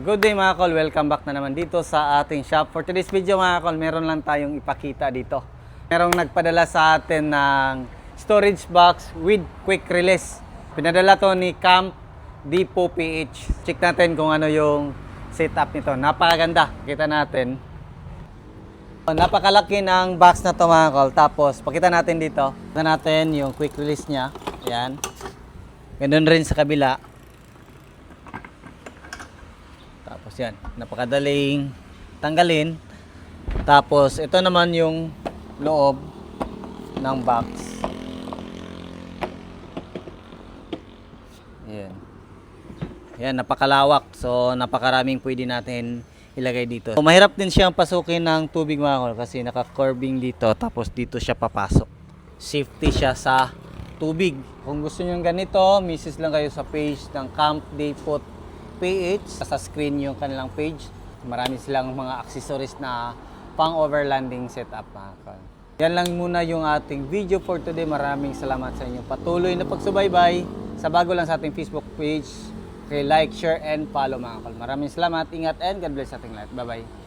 Good day mga kol, welcome back na naman dito sa ating shop. For today's video mga kol, meron lang tayong ipakita dito. Merong nagpadala sa atin ng storage box with quick release. Pinadala to ni Camp Depot PH. Check natin kung ano yung setup nito. Napakaganda, kita natin. Napakalaki ng box na to mga kol. Tapos pakita natin dito. Pakita natin yung quick release nya. Ayan. Ganun rin sa kabila. Tapos yan, napakadaling tanggalin. Tapos ito naman yung loob ng box. Yan. Yan, napakalawak. So napakaraming pwede natin ilagay dito. So, mahirap din siyang pasukin ng tubig mga kol kasi naka-curving dito. Tapos dito siya papasok. Safety siya sa tubig. Kung gusto niyo ganito, message lang kayo sa page ng Camp Depot PH. Sa screen yung kanilang page. Marami silang mga accessories na pang overlanding setup mga kol. Yan lang muna yung ating video for today. Maraming salamat sa inyo patuloy na pagsubaybay. Sa bago lang sa ating Facebook page, like, share, and follow mga kol. Maraming salamat, ingat, and God bless sa ating lahat. Bye bye.